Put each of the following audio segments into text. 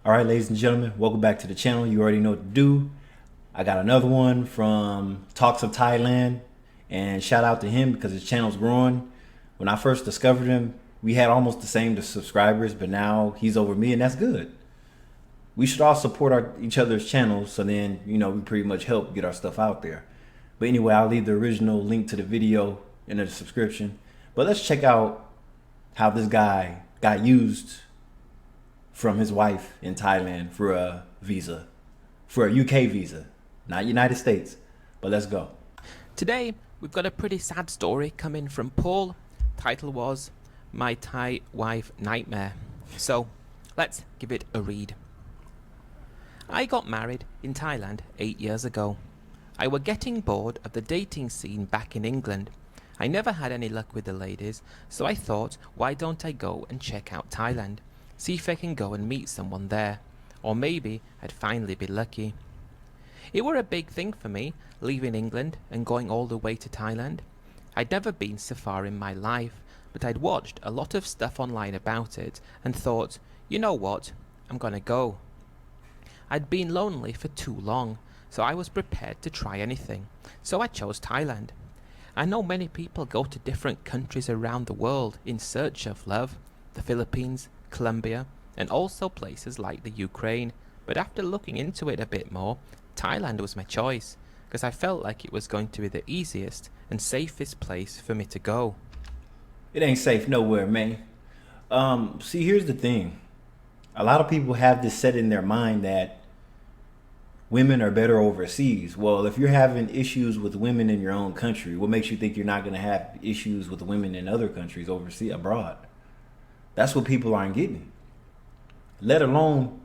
All right, ladies and gentlemen, welcome back to the channel. You already know what to do. I got another one from Talks of Thailand, and shout out to him because his channel's growing. When I first discovered him, we had almost the same subscribers, but now he's over me, and that's good. We should all support each other's channels, so then, we pretty much help get our stuff out there. But anyway, I'll leave the original link to the video in the description. But let's check out how this guy got used from his wife in Thailand for a visa, for a UK visa, not United States, but let's go. Today, we've got a pretty sad story coming from Paul. Title was My Thai Wife Nightmare. So, let's give it a read. I got married in Thailand 8 years ago. I were getting bored of the dating scene back in England. I never had any luck with the ladies, so I thought, why don't I go and check out Thailand? See if I can go and meet someone there, or maybe I'd finally be lucky. It were a big thing for me, leaving England and going all the way to Thailand. I'd never been so far in my life, but I'd watched a lot of stuff online about it and thought, you know what, I'm gonna go. I'd been lonely for too long, so I was prepared to try anything, so I chose Thailand. I know many people go to different countries around the world in search of love, the Philippines, Colombia, and also places like the Ukraine, but after looking into it a bit more, Thailand was my choice, because I felt like it was going to be the easiest and safest place for me to go. It ain't safe nowhere, man. See, here's the thing. A lot of people have this set in their mind that women are better overseas. Well, if you're having issues with women in your own country, what makes you think you're not going to have issues with women in other countries overseas, abroad? That's what people aren't getting. Let alone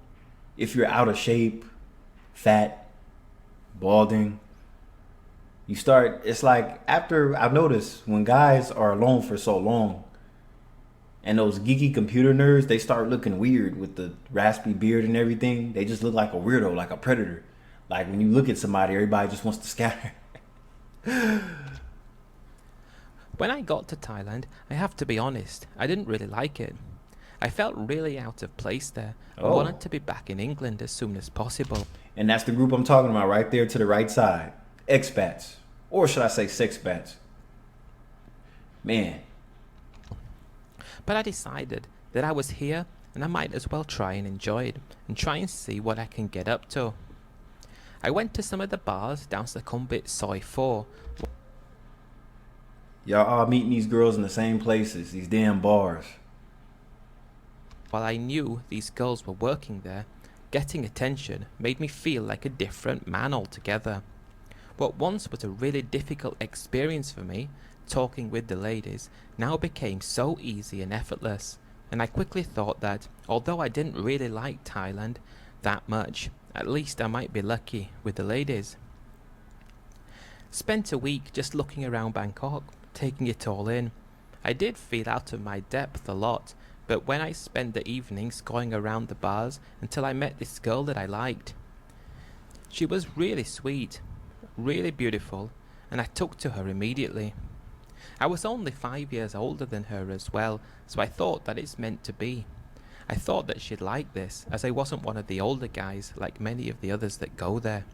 if you're out of shape, fat, balding. It's like after, I've noticed when guys are alone for so long and those geeky computer nerds, they start looking weird with the raspy beard and everything. They just look like a weirdo, like a predator. Like when you look at somebody, everybody just wants to scatter. When I got to Thailand, I have to be honest, I didn't really like it. I felt really out of place there and wanted to be back in England as soon as possible. And that's the group I'm talking about right there to the right side. Expats. Or should I say sexpats? Man. But I decided that I was here and I might as well try and enjoy it and try and see what I can get up to. I went to some of the bars down Sukhumvit Soi 4. Y'all all meeting these girls in the same places, these damn bars. While I knew these girls were working there, getting attention made me feel like a different man altogether. What once was a really difficult experience for me, talking with the ladies, now became so easy and effortless, and I quickly thought that, although I didn't really like Thailand that much, at least I might be lucky with the ladies. Spent a week just looking around Bangkok, taking it all in. I did feel out of my depth a lot, but when I spent the evenings going around the bars until I met this girl that I liked. She was really sweet, really beautiful, and I took to her immediately. I was only 5 years older than her as well, so I thought that it's meant to be. I thought that she'd like this, as I wasn't one of the older guys like many of the others that go there.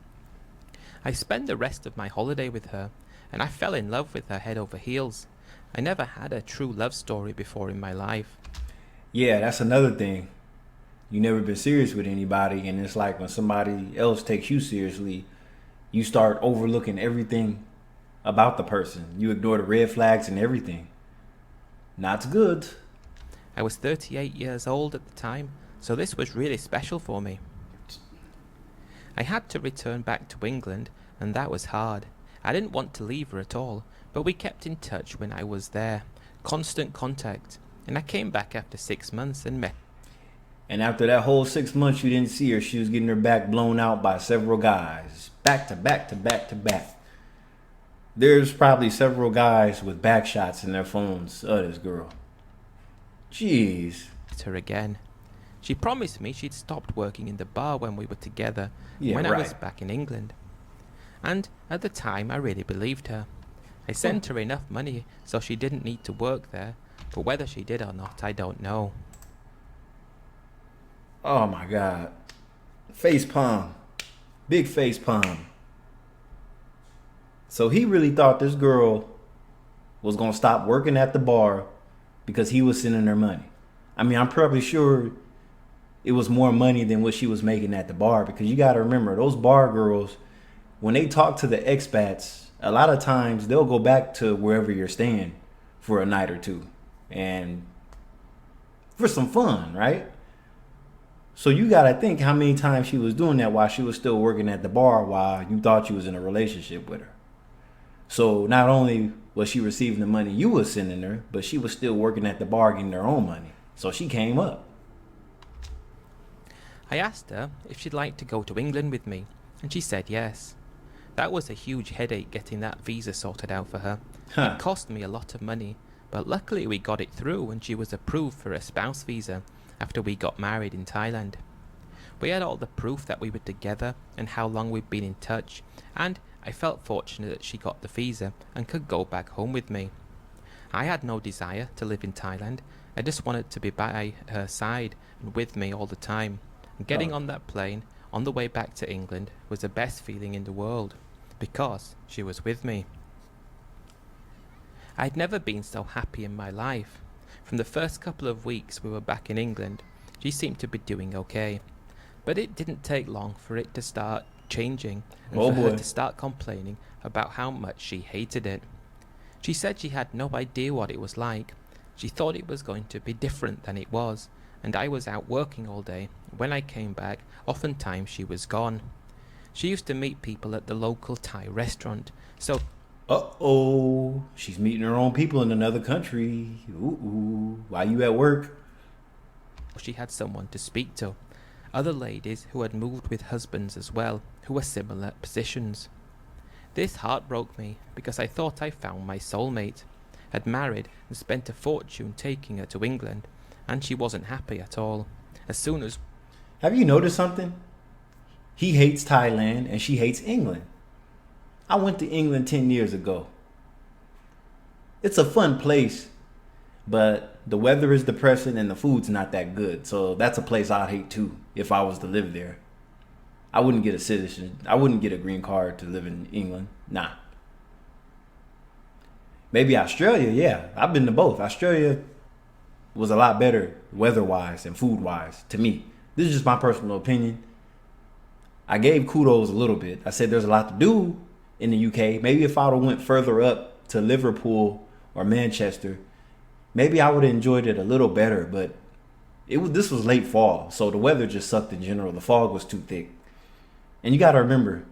I spent the rest of my holiday with her, and I fell in love with her head over heels. I never had a true love story before in my life. Yeah, that's another thing. You never been serious with anybody, and it's like when somebody else takes you seriously, you start overlooking everything about the person. You ignore the red flags and everything. Not good. I was 38 years old at the time, so this was really special for me. I had to return back to England, and that was hard. I didn't want to leave her at all, but we kept in touch when I was there. Constant contact. And I came back after 6 months and met. And after that whole 6 months you didn't see her, she was getting her back blown out by several guys. Back to back to back to back. There's probably several guys with back shots in their phones of this girl. Jeez. Her again. She promised me she'd stopped working in the bar when we were together Yeah, I right. was back in England. And at the time I really believed her. I sent her enough money so she didn't need to work there, but whether she did or not, I don't know. Oh my God. Face palm. Big face palm. So he really thought this girl was going to stop working at the bar because he was sending her money. I mean, I'm probably sure it was more money than what she was making at the bar, because you got to remember, those bar girls, when they talk to the expats, a lot of times they'll go back to wherever you're staying for a night or two and for some fun, right? So you got to think how many times she was doing that while she was still working at the bar while you thought you was in a relationship with her. So not only was she receiving the money you was sending her, but she was still working at the bar getting her own money. So she came up. I asked her if she'd like to go to England with me, and she said yes. That was a huge headache getting that visa sorted out for her. It cost me a lot of money, but luckily we got it through and she was approved for a spouse visa after we got married in Thailand. We had all the proof that we were together and how long we'd been in touch, and I felt fortunate that she got the visa and could go back home with me. I had no desire to live in Thailand. I just wanted to be by her side and with me all the time. And getting on that plane on the way back to England was the best feeling in the world, because she was with me. I'd never been so happy in my life. From the first couple of weeks we were back in England, she seemed to be doing okay. But it didn't take long for it to start changing and her to start complaining about how much she hated it. She said she had no idea what it was like. She thought it was going to be different than it was, and I was out working all day. When I came back, oftentimes she was gone. She used to meet people at the local Thai restaurant, so... Uh-oh, she's meeting her own people in another country. Ooh, why you at work? She had someone to speak to. Other ladies who had moved with husbands as well, who were similar positions. This heartbroke me, because I thought I found my soulmate. Had married and spent a fortune taking her to England, and she wasn't happy at all. As soon as... Have you noticed something? He hates Thailand and she hates England. I went to England 10 years ago. It's a fun place, but the weather is depressing and the food's not that good. So that's a place I'd hate too if I was to live there. I wouldn't get a citizen. I wouldn't get a green card to live in England. Nah. Maybe Australia, yeah. I've been to both. Australia was a lot better weather-wise and food-wise to me. This is just my personal opinion. I gave kudos a little bit. I said there's a lot to do in the UK. Maybe if I would have went further up to Liverpool or Manchester, maybe I would have enjoyed it a little better. But this was late fall, so the weather just sucked in general. The fog was too thick. And you got to remember,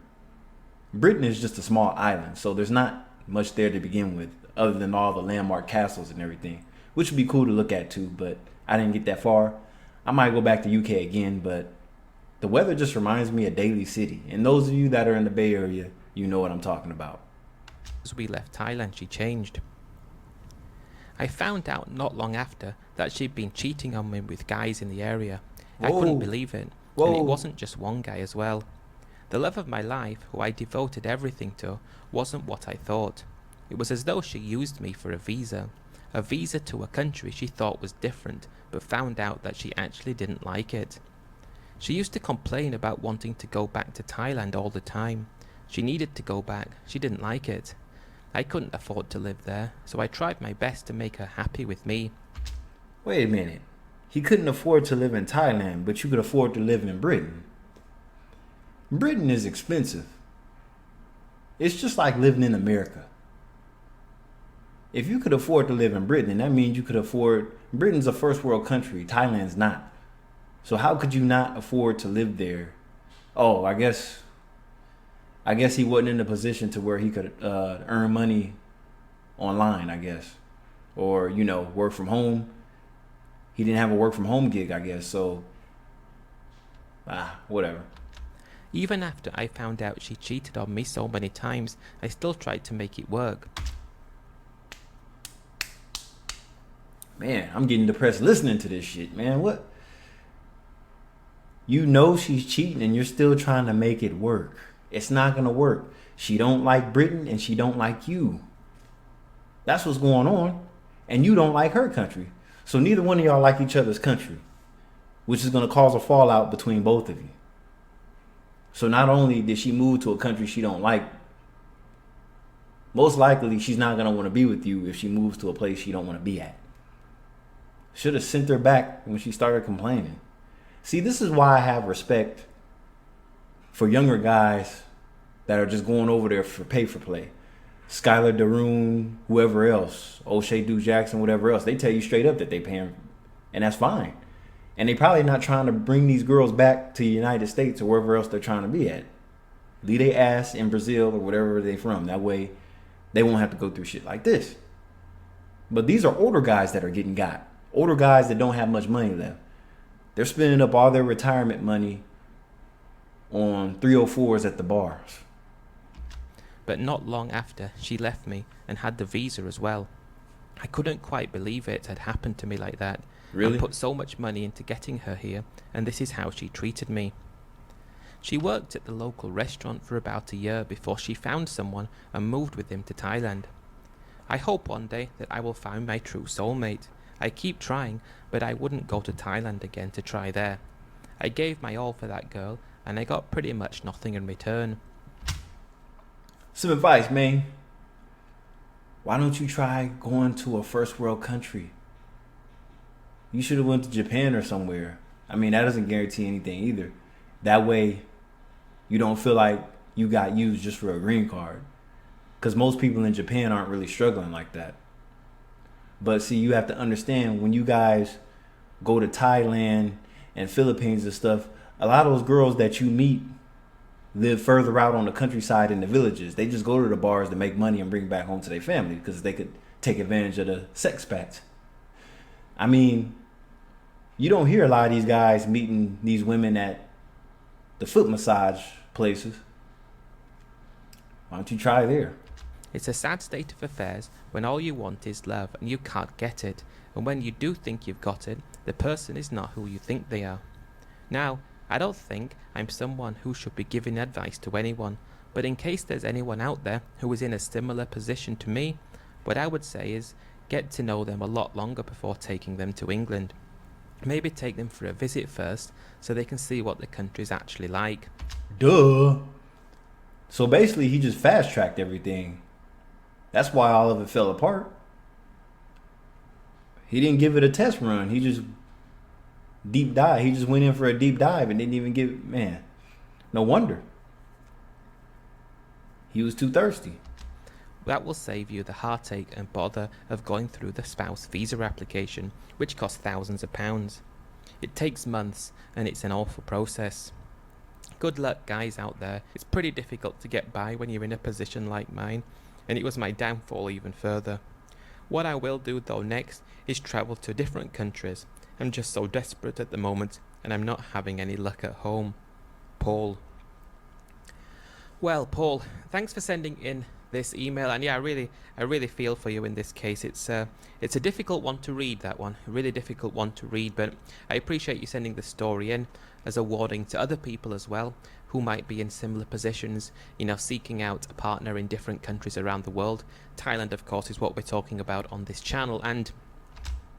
Britain is just a small island, so there's not much there to begin with, other than all the landmark castles and everything, which would be cool to look at too, but I didn't get that far. I might go back to UK again, but the weather just reminds me of Daly City. And those of you that are in the Bay Area, you know what I'm talking about. As we left Thailand, she changed. I found out not long after that she'd been cheating on me with guys in the area. I couldn't believe it. And it wasn't just one guy as well. The love of my life, who I devoted everything to, wasn't what I thought. It was as though she used me for a visa to a country she thought was different, but found out that she actually didn't like it. She used to complain about wanting to go back to Thailand all the time. She needed to go back. She didn't like it. I couldn't afford to live there, so I tried my best to make her happy with me. Wait a minute. He couldn't afford to live in Thailand, but you could afford to live in Britain. Britain is expensive. It's just like living in America. If you could afford to live in Britain, that means you could afford... Britain's a first world country. Thailand's not. So how could you not afford to live there? Oh, I guess he wasn't in a position to where he could earn money online, I guess. Or, work from home. He didn't have a work from home gig, I guess. So, whatever. Even after I found out she cheated on me so many times, I still tried to make it work. Man, I'm getting depressed listening to this shit, man. What? You know she's cheating and you're still trying to make it work. It's not going to work. She don't like Britain and she don't like you. That's what's going on. And you don't like her country. So neither one of y'all like each other's country. which is going to cause a fallout between both of you. So not only did she move to a country she don't like, most likely she's not going to want to be with you if she moves to a place she don't want to be at. Should have sent her back when she started complaining. See, this is why I have respect for younger guys that are just going over there for pay for play. Skylar Daroon, whoever else, O'Shea Duke Jackson, whatever else, they tell you straight up that they pay them, and that's fine. And they probably not trying to bring these girls back to the United States or wherever else they're trying to be at. Leave their ass in Brazil or whatever they from. That way, they won't have to go through shit like this. But these are older guys that are getting got. Older guys that don't have much money left. They're spending up all their retirement money on 304s at the bars. But not long after, she left me and had the visa as well. I couldn't quite believe it had happened to me like that. Really? I put so much money into getting her here, and this is how she treated me. She worked at the local restaurant for about a year before she found someone and moved with him to Thailand. I hope one day that I will find my true soulmate. I keep trying, but I wouldn't go to Thailand again to try there. I gave my all for that girl, and I got pretty much nothing in return. Some advice, man. Why don't you try going to a first world country? You should have went to Japan or somewhere. I mean, that doesn't guarantee anything either. That way, you don't feel like you got used just for a green card. Because most people in Japan aren't really struggling like that. But see, you have to understand, when you guys go to Thailand and Philippines and stuff, a lot of those girls that you meet live further out on the countryside in the villages. They just go to the bars to make money and bring it back home to their family because they could take advantage of the sex pacts. I mean, you don't hear a lot of these guys meeting these women at the foot massage places. Why don't you try there? It's a sad state of affairs when all you want is love and you can't get it, and when you do think you've got it, the person is not who you think they are. Now, I don't think I'm someone who should be giving advice to anyone, but in case there's anyone out there who is in a similar position to me, what I would say is get to know them a lot longer before taking them to England. Maybe take them for a visit first so they can see what the country's actually like. Duh. So basically, he just fast-tracked everything. That's why all of it fell apart. He didn't give it a test run. He just deep dive. He just went in for a deep dive and didn't even give, man. No wonder. He was too thirsty. That will save you the heartache and bother of going through the spouse visa application, which costs thousands of pounds. It takes months and it's an awful process. Good luck, guys out there. It's pretty difficult to get by when you're in a position like mine, and it was my downfall even further. What I will do though next is travel to different countries. I'm just so desperate at the moment, and I'm not having any luck at home. Paul. Well, Paul, thanks for sending in this email, and yeah, I really feel for you in this case. It's a difficult one to read, that one, a really difficult one to read, but I appreciate you sending the story in as a warning to other people as well who might be in similar positions, seeking out a partner in different countries around the world. Thailand, of course, is what we're talking about on this channel, and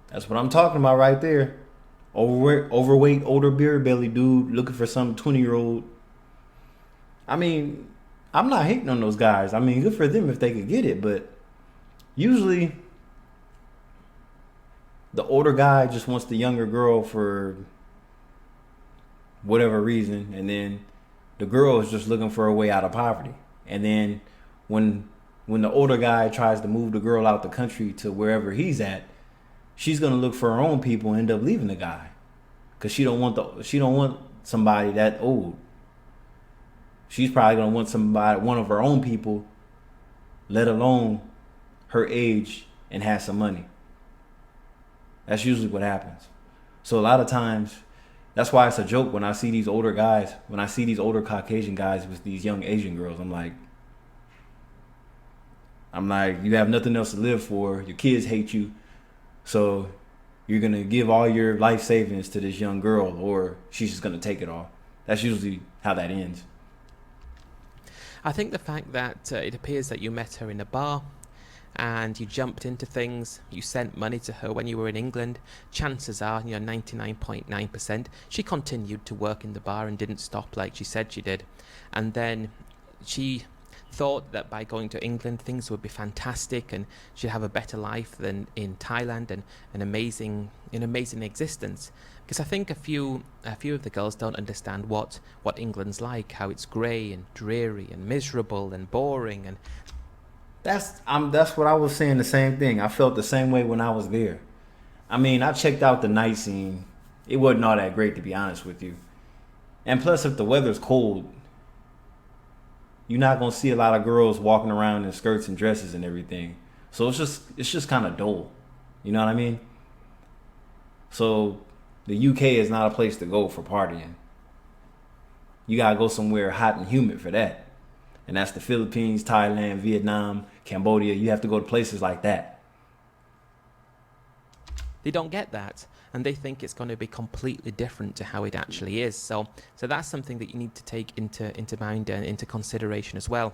that's what I'm talking about right there. Overweight, older beer belly dude looking for some 20-year-old. I mean, I'm not hating on those guys. I mean, good for them if they could get it, but usually the older guy just wants the younger girl for whatever reason, and then the girl is just looking for a way out of poverty. And then when the older guy tries to move the girl out the country to wherever he's at, she's gonna look for her own people and end up leaving the guy, cause she don't want somebody that old. She's probably gonna want one of her own people, let alone her age, and have some money. That's usually what happens. So a lot of times, that's why it's a joke when I see these older guys, when I see these older Caucasian guys with these young Asian girls. I'm like, you have nothing else to live for. Your kids hate you. So you're going to give all your life savings to this young girl, or she's just going to take it all. That's usually how that ends. I think the fact that it appears that you met her in a bar and you jumped into things, you sent money to her when you were in England, chances are, 99.9%, she continued to work in the bar and didn't stop like she said she did. And then she thought that by going to England things would be fantastic and she'd have a better life than in Thailand and an amazing existence. Because I think a few of the girls don't understand what England's like, how it's grey and dreary and miserable and boring. And that's what I was saying, the same thing. I felt the same way when I was there. I mean, I checked out the night scene. It wasn't all that great, to be honest with you. And plus, if the weather's cold, you're not gonna see a lot of girls walking around in skirts and dresses and everything. So it's just kind of dull. You know what I mean? So the UK is not a place to go for partying. You gotta go somewhere hot and humid for that. And that's the Philippines, Thailand, Vietnam, Cambodia. You have to go to places like that. they don't get that, and they think it's going to be completely different to how it actually is. So that's something that you need to take into mind and into consideration as well.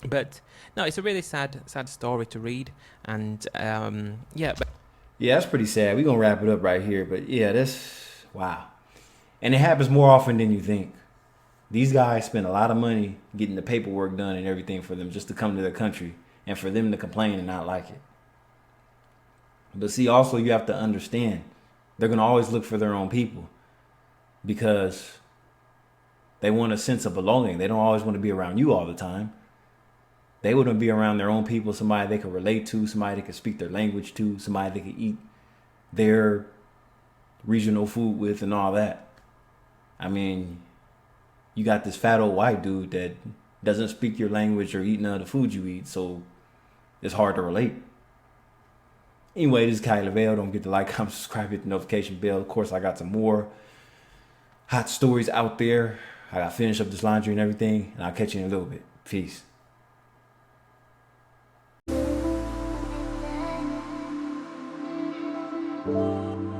But no, it's a really sad story to read, and yeah. Yeah, that's pretty sad. We're gonna wrap it up right here. But yeah, that's wow. And it happens more often than you think. These guys spend a lot of money getting the paperwork done and everything for them just to come to their country and for them to complain and not like it. But see, also you have to understand, they're going to always look for their own people because they want a sense of belonging. They don't always want to be around you all the time. They want to be around their own people, somebody they can relate to, somebody they can speak their language to, somebody they can eat their regional food with and all that. I mean, you got this fat old white dude that doesn't speak your language or eat none of the food you eat, so it's hard to relate. Anyway, this is Kai Lavelle. Don't forget to like, comment, subscribe, hit the notification bell. Of course, I got some more hot stories out there. I got to finish up this laundry and everything, and I'll catch you in a little bit. Peace. Thank you.